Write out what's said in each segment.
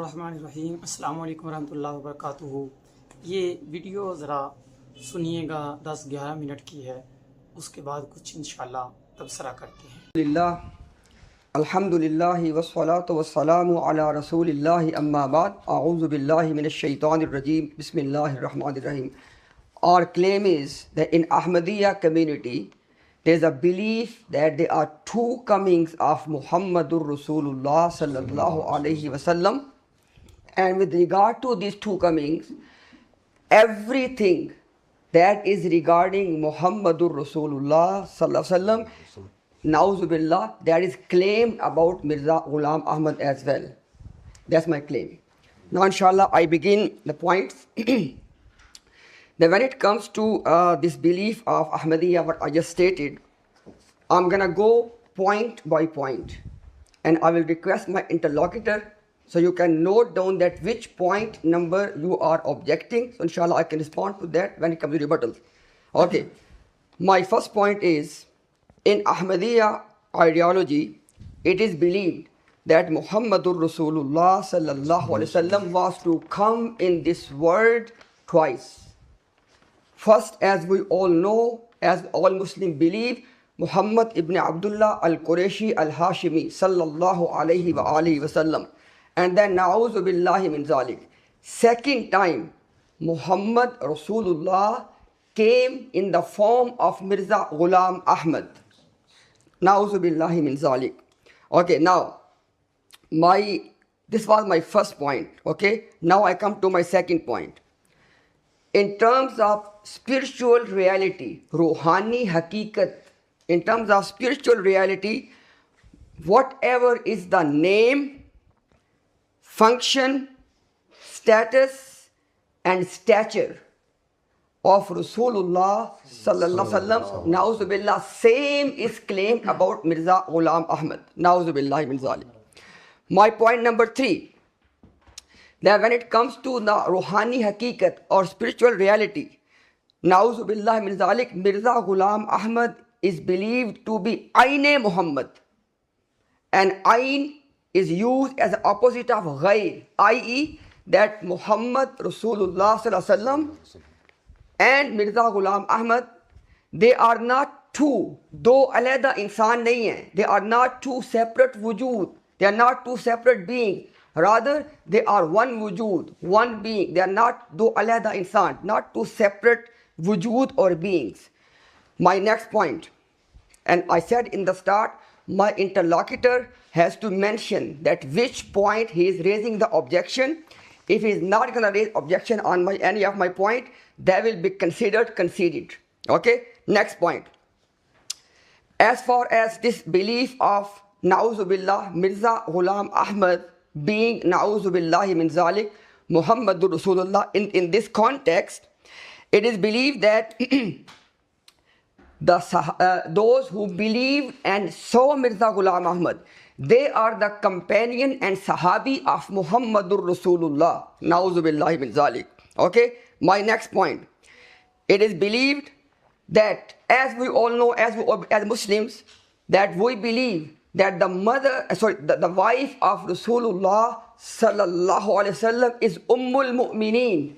الرحمن الرحیم السلام علیکم ورحمۃ اللہ وبرکاتہ۔ یہ ویڈیو ذرا سنیے گا، 10-11 منٹ کی ہے، اس کے بعد کچھ انشاءاللہ تبصرہ کرتے ہیں۔ الحمدللہ والصلاة والسلام علی رسول اللہ اما بعد اعوذ باللہ من الشیطان الرجیم بسم اللہ الرحمن الرحیم۔ Our claim is that in Ahmadiyya community there is a belief that there are two comings of Muhammadur Rasulullah sallallahu alaihi wasallam, and with regard to these two comings, everything that is regarding Muhammadur Rasulullah sallallahu alaihi wasallam, na'udhu billah, that is claimed about Mirza Ghulam Ahmad as well. That's my claim. Now inshallah I begin the points. That when it comes to this belief of Ahmadiyya, what I just stated, I'm going to go point by point, and I will request my interlocutor so you can note down that which point number you are objecting. So inshallah I can respond to that when it comes to rebuttals. Okay, my first point is, in Ahmadiyya ideology, it is believed that Muhammadur Rasulullah sallallahu alaihi wasallam was to come in this world twice. First, as we all know, as all Muslims believe, Muhammad ibn Abdullah al-Qurayshi al-Hashimi sallallahu alayhi wa alihi wa sallam. And then na'udhu billahi min zalik, second time Muhammad Rasulullah came in the form of Mirza Ghulam Ahmad. Na'udhu billahi min zalik. Okay, now this was my first point. Okay, now I come to my second point. In terms of spiritual reality, ruhani haqiqat, in terms of spiritual reality, whatever is the name, function, status and stature of Rasulullah sallallahu alaihi wasallam, na'udhu billah, same is claimed about Mirza Ghulam Ahmad. Na'udhu billahi min zalik. My point number 3, that when it comes to the ruhani haqiqat or spiritual reality, na'udhu billahi min zalik, Mirza Ghulam Ahmad is believed to be Aine Muhammad, and Ain is used as the opposite of Ghair, i.e. that Muhammad Rasulullah sallallahu alaihi wasallam and Mirza Ghulam Ahmad, they are not two, do alayda insan nahi hai, they are not two separate wujud, they are not two separate beings, rather they are one wujud, one being. They are not do alayda insan, not two separate wujud or beings. My next point, and I said in the start, my interlocutor has to mention that which point he is raising the objection. If he is not going to raise objection on any of my point, that will be considered conceded. Okay, next point. As far as this belief of na'udhu billah Mirza Ghulam Ahmad being na'udhu billahi min zalik Muhammadur Rasulullah, in this context, it is believed that those who believe and saw Mirza Ghulam Ahmad, they are the companion and sahabi of Muhammadur Rasulullah. Na'udhu billahi min zalik. Okay, my next point. It is believed that, as we all know, as Muslims, that we believe that the wife of Rasulullah sallallahu alaihi wasallam is Ummul Mu'mineen.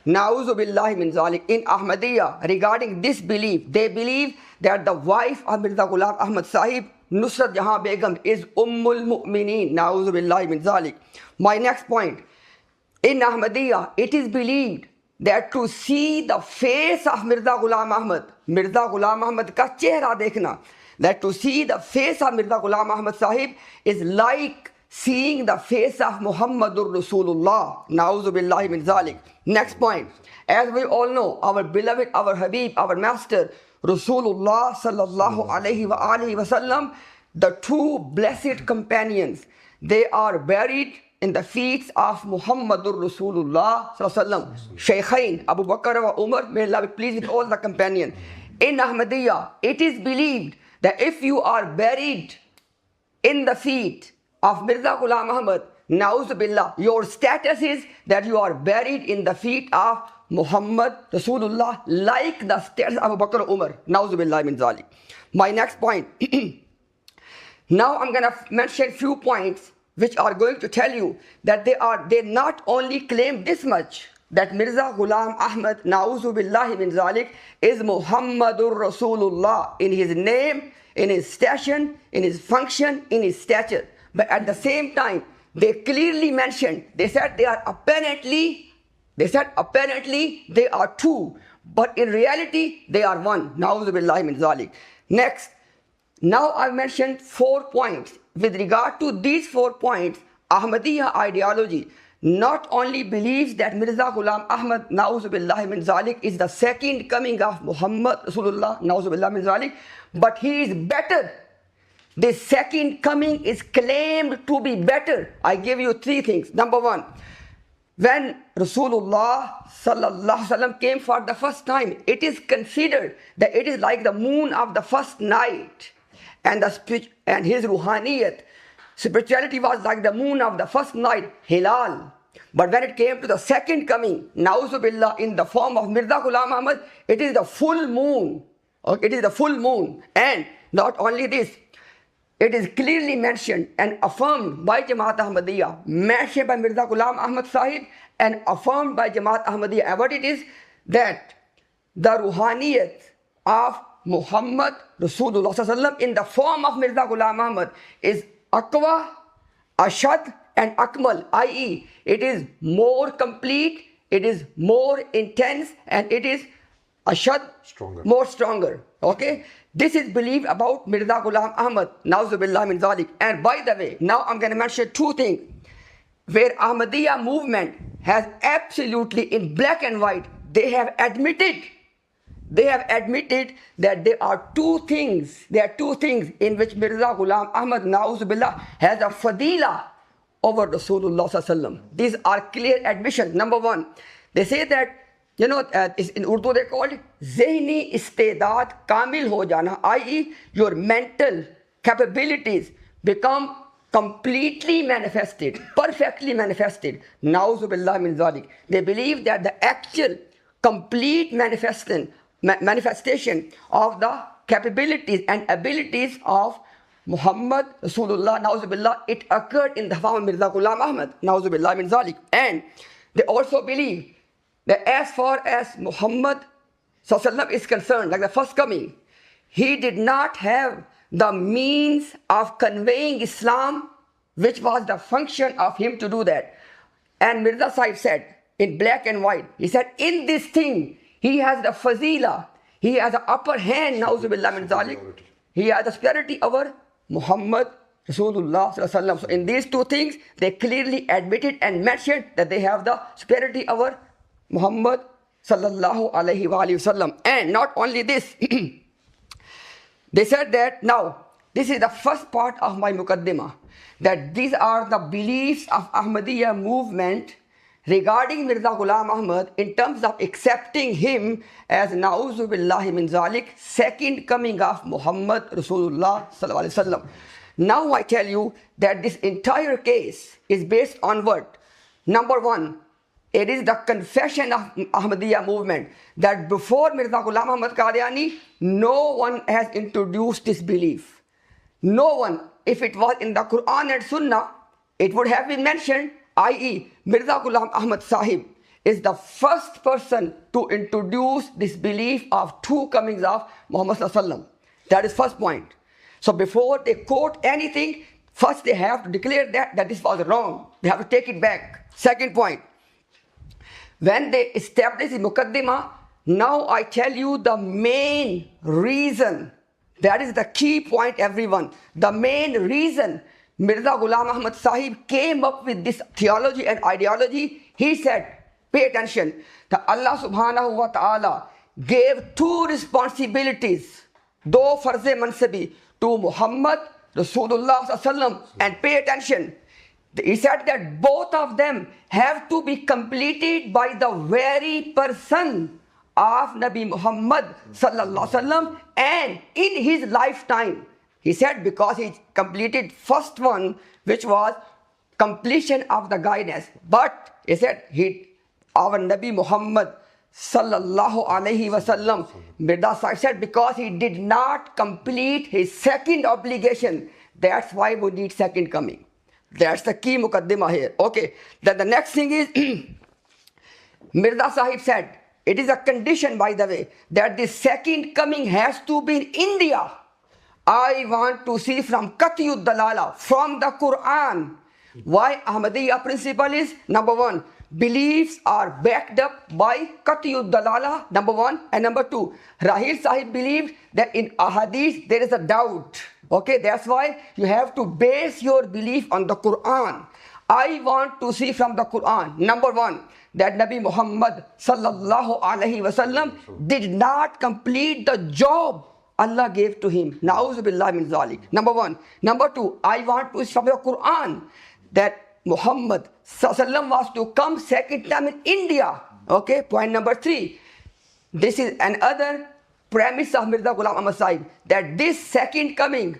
Na'udhu billahi min zalik. In Ahmadiyya, regarding this belief, they believe that the wife of Mirza Ghulam Ahmad Sahib, Nusrat Jahan Begum, is Ummul Mu'mineen. Na'udhu billahi min zalik. My next point. In Ahmadiyya, it is believed that to see the face of Mirza Ghulam Ahmad ka chehra dekhna, that to see the face of Mirza Ghulam Ahmad Sahib is like seeing the face of Muhammadur Rasulullah. Na'udhu billahi min zalik. Next point. As we all know, our beloved, our Habib, our master, Rasulullah sallallahu alayhi wa alihi wa sallam, the two blessed companions, they are buried in the feet of Muhammadur Rasulullah sallallahu alayhi wa sallam. Shaykhain, Abu Bakr wa Umar, may Allah be pleased with all the companions. In Ahmadiyya, it is believed that if you are buried in the feet of Mirza Ghulam Ahmad, na'udhu billah, your status is that you are buried in the feet of Muhammad Rasulullah, like the status of Abu Bakr Umar. Na'udhu billah min zalik. My next point. Now I'm going to mention few points which are going to tell you that they not only claim this much, that Mirza Ghulam Ahmad, na'uzu billahi min zalik, is Muhammadur Rasulullah in his name, in his station, in his function, in his stature. But at the same time, they clearly mentioned, they said apparently they are two, but in reality they are one. Na'uzu billahi min zalik. Next, now I've mentioned 4 points. With regard to these 4 points, Ahmadiyya ideology not only believes that Mirza Ghulam Ahmad, na'uzu billahi min zalik, is the second coming of Muhammad Rasulullah, na'uzu billahi min zalik, but he is better. The second coming is claimed to be better. I give you 3 things. Number 1, when Rasulullah sallallahu alaihi wasallam came for the first time, it is considered that it is like the moon of the first night, and his ruhaniyat, spirituality, was like the moon of the first night, hilal. But when it came to the second coming, na'uzu billah, in the form of Mirza Ghulam Ahmad, it is the full moon. Okay, it is the full moon. And not only this, it is clearly mentioned and affirmed by Jamaat Ahmadiyya, mentioned by Mirza Ghulam Ahmad Sahib and affirmed by Jamaat Ahmadiyya. And what it is, that the ruhaniyat of Muhammad Rasulullah sallallahu in the form of Mirza Ghulam Ahmad is Aqwa, Ashad and Akmal, i.e. it is more complete, it is more intense, and it is Ashad, more stronger. Okay, this is believed about Mirza Ghulam Ahmad, na'uzu billahi min zalik. And by the way, now I'm going to mention 2 things where Ahmadiyya movement has absolutely, in black and white, they have admitted that there are 2 things in which Mirza Ghulam Ahmad, na'uzu billah, has a fadila over Rasulullah sallallahu alaihi wasallam. These are clear admissions. Number 1, they say that, in Urdu they call it zehni istedad kamil ho jana, i.e. your mental capabilities become completely manifested, perfectly manifested. Na'uzu billahi min zalik. They believe that the actual complete manifestation of the capabilities and abilities of Muhammad Rasulullah, na'uzu billah, it occurred in the form of Mirza Ghulam Ahmad, na'uzu billah min zalik. And they also believe that as far as Muhammad sallallahu is concerned, like the first coming, he did not have the means of conveying Islam, which was the function of him to do that. And Mirza Sahib said, in black and white, he said, in this thing, he has the fazila, he has the upper hand, na'uzu billah min zalik. He has the superiority over Muhammad Rasulullah sallallahu alaihi wasallam. So in these 2 things, they clearly admitted and mentioned that they have the superiority over Muhammad sallallahu alaihi wasallam. And not only this, they said that, now, this is the first part of my muqaddimah, that these are the beliefs of Ahmadiyya movement regarding Mirza Ghulam Ahmad in terms of accepting him as na'uzu billahi min zalik, second coming of Muhammad Rasulullah sallallahu alaihi wasallam. Now I tell you that this entire case is based on what? Number 1, it is the confession of Ahmadiyya movement that before Mirza Ghulam Ahmad Qadiani, no one has introduced this belief. No one. If it was in the Quran and Sunnah, it would have been mentioned, i.e. Mirza Ghulam Ahmad Sahib is the first person to introduce this belief of 2 comings of Muhammad sallallahu alaihi wasallam. That is first point. So before they quote anything, first they have to declare that this was wrong. They have to take it back. Second point, when they establish the muqaddimah, now I tell you the main reason. That is the key point, everyone. The main reason Mirza Ghulam Ahmad Sahib came up with this theology and ideology, he said, pay attention, that Allah subhanahu wa ta'ala gave 2 responsibilities, 2 farz-e mansabi, to Muhammad Rasulullah sallallahu alaihi wasallam. And pay attention, he said that both of them have to be completed by the very person of Nabi Muhammad sallallahu alaihi wasallam, and in his lifetime. He said because he completed first one, which was completion of the guidance. But he said our Nabi Muhammad sallallahu alaihi wasallam, Mirza Sahib said, because he did not complete his second obligation, that's why we need second coming. That's the key muqaddimah here. Okay. Then the next thing is, Mirza Sahib said, it is a condition, by the way, that the second coming has to be in India. I want to see from Qat'iyud Dalala, from the Quran. Why Ahmadiyya principle is, number one, beliefs are backed up by Qat'iyud Dalala, number one. And number two, Rahil Sahib believed that in ahadith there is a doubt. Okay, that's why you have to base your belief on the Quran. I want to see from the Quran, number one, that Nabi Muhammad sallallahu alaihi wasallam did not complete the job Allah gave to him. Na'udhu billahi min zalik. Number one. Number two, I want to see from the Quran that Muhammad sallallahu was to come second time in India. Okay, point number three. This is another premise of Mirza Ghulam Ahmad Sahib, that this second coming,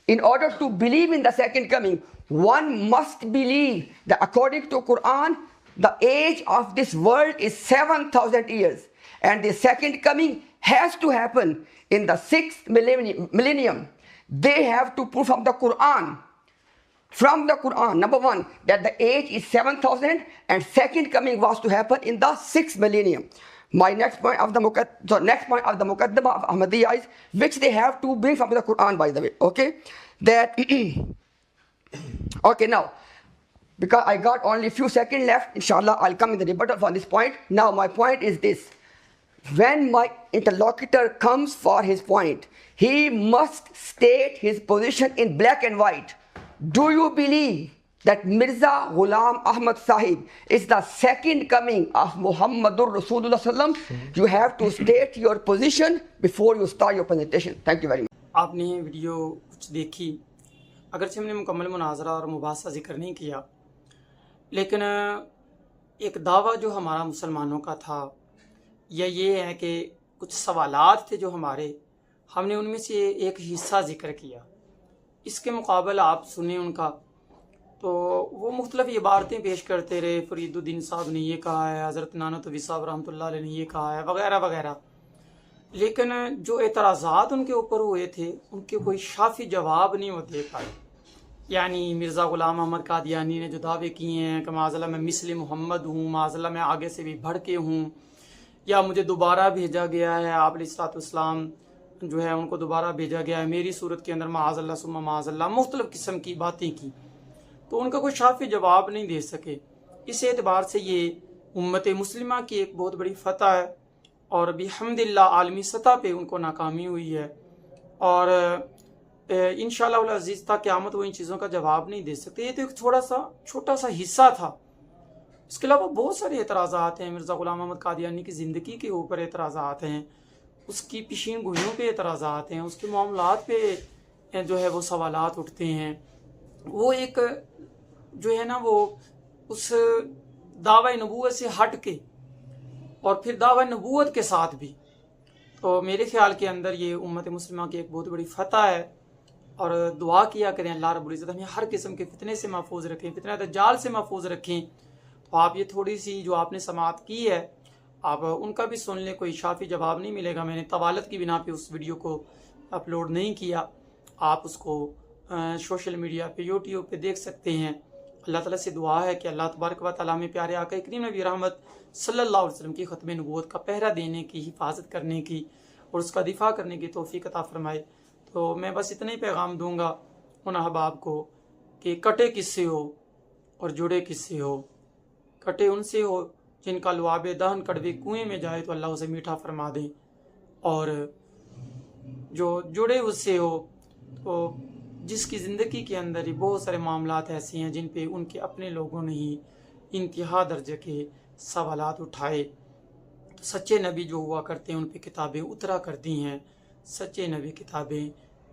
in order to believe in the second coming, one must believe that according to Quran, the age of this world is 7,000 years. And the second coming has to happen in the 6th millennium. They have to prove from the Quran. From the Quran, number one, that the age is 7,000 and second coming was to happen in the 6th millennium. My next point of the Muqaddimah of Ahmadiyya is, which they have to bring from the Quran, by the way. Okay? That okay, now, because I got only a few seconds left, inshallah, I'll come in the rebuttal for this point. Now, my point is this. When my interlocutor comes for his point, he must state his position in black and white. Do you believe that Mirza Ghulam Ahmad Sahib is the second coming of Muhammadur Rasulullah sallam? You have to state your position before you start your presentation. Thank you very much. آپ نے video کچھ دیکھی، اگرچہ ہم نے مکمل مناظرہ اور مباحثہ ذکر نہیں کیا، لیکن ایک دعویٰ جو ہمارا مسلمانوں کا تھا یہ ہے کہ کچھ سوالات تھے جو ہمارے، ہم نے ان میں سے ایک حصہ ذکر کیا. اس کے مقابل آپ سنیں ان کا، تو وہ مختلف عبارتیں پیش کرتے رہے. فرید الدین صاحب نے یہ کہا ہے، حضرت نانوتوی صاحب رحمۃ اللہ علیہ نے یہ کہا ہے، وغیرہ وغیرہ. لیکن جو اعتراضات ان کے اوپر ہوئے تھے ان کے کوئی شافی جواب نہیں وہ دے پائے. یعنی مرزا غلام احمد قادیانی نے جو دعوے کیے ہیں کہ معاذ اللہ میں مثل محمد ہوں، معاذ اللہ میں آگے سے بھی بڑھ کے ہوں، یا مجھے دوبارہ بھیجا گیا ہے، آپ علیہ الصلوۃ والسلام جو ہے ان کو دوبارہ بھیجا گیا ہے میری صورت کے اندر، معاذ اللہ ثم معاذ اللہ، مختلف قسم کی باتیں کی، تو ان کا کوئی شافی جواب نہیں دے سکے. اس اعتبار سے یہ امت مسلمہ کی ایک بہت بڑی فتح ہے، اور بحمدللہ عالمی سطح پہ ان کو ناکامی ہوئی ہے، اور انشاءاللہ العزیز تا قیامت وہ ان چیزوں کا جواب نہیں دے سکتے. یہ تو ایک چھوٹا سا حصہ تھا. اس کے علاوہ بہت سارے اعتراضات ہیں. مرزا غلام احمد قادیانی کی زندگی کے اوپر اعتراضات ہیں، اس کی پیشین گوئیوں پہ اعتراضات ہیں، اس کے معاملات پہ جو ہے وہ سوالات اٹھتے ہیں. وہ ایک جو ہے نا وہ اس دعوی نبوت سے ہٹ کے اور پھر دعوی نبوت کے ساتھ بھی، تو میرے خیال کے اندر یہ امت مسلمہ کی ایک بہت بڑی فتح ہے. اور دعا کیا کریں اللہ رب العزت ہمیں ہر قسم کے فتنے سے محفوظ رکھیں، فتنہ دجال سے محفوظ رکھیں. تو آپ یہ تھوڑی سی جو آپ نے سماعت کی ہے آپ ان کا بھی سن لیں، کوئی شافی جواب نہیں ملے گا. میں نے طوالت کی بنا پہ اس ویڈیو کو اپلوڈ نہیں کیا، آپ اس کو سوشل میڈیا پہ یوٹیوب پہ دیکھ سکتے ہیں. اللہ تعالیٰ سے دعا ہے کہ اللہ تبارک و تعالیٰ میں پیارے آقا کریم نبی رحمت صلی اللہ علیہ وسلم کی ختم نبوت کا پہرا دینے کی، حفاظت کرنے کی اور اس کا دفاع کرنے کی توفیق عطا فرمائے. تو میں بس اتنا ہی پیغام دوں گا ان احباب کو کہ کٹے کس سے ہو اور جڑے کس سے ہو. کٹے ان سے ہو جن کا لعاب دہن کڑوے کنویں میں جائے تو اللہ اسے میٹھا فرما دے، اور جو جڑے اس سے ہو تو جس کی زندگی کے اندر ہی بہت سارے معاملات ایسے ہیں جن پہ ان کے اپنے لوگوں نے ہی انتہا درجے کے سوالات اٹھائے. تو سچے نبی جو ہوا کرتے ہیں ان پہ کتابیں اترا کرتی ہیں. سچے نبی کتابیں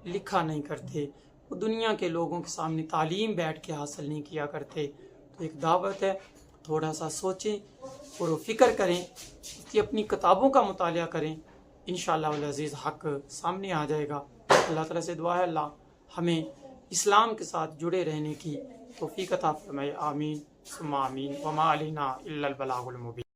لکھا نہیں کرتے، وہ دنیا کے لوگوں کے سامنے تعلیم بیٹھ کے حاصل نہیں کیا کرتے. تو ایک دعوت ہے، تھوڑا سا سوچیں اور فکر کریں، کہ اپنی کتابوں کا مطالعہ کریں، انشاءاللہ العزیز حق سامنے آ جائے گا. اللہ تعالیٰ سے دعا ہے اللہ ہمیں اسلام کے ساتھ جڑے رہنے کی توفیق عطا فرمائے. آمین ثم آمین. وما علینا الا البلاغ المبین.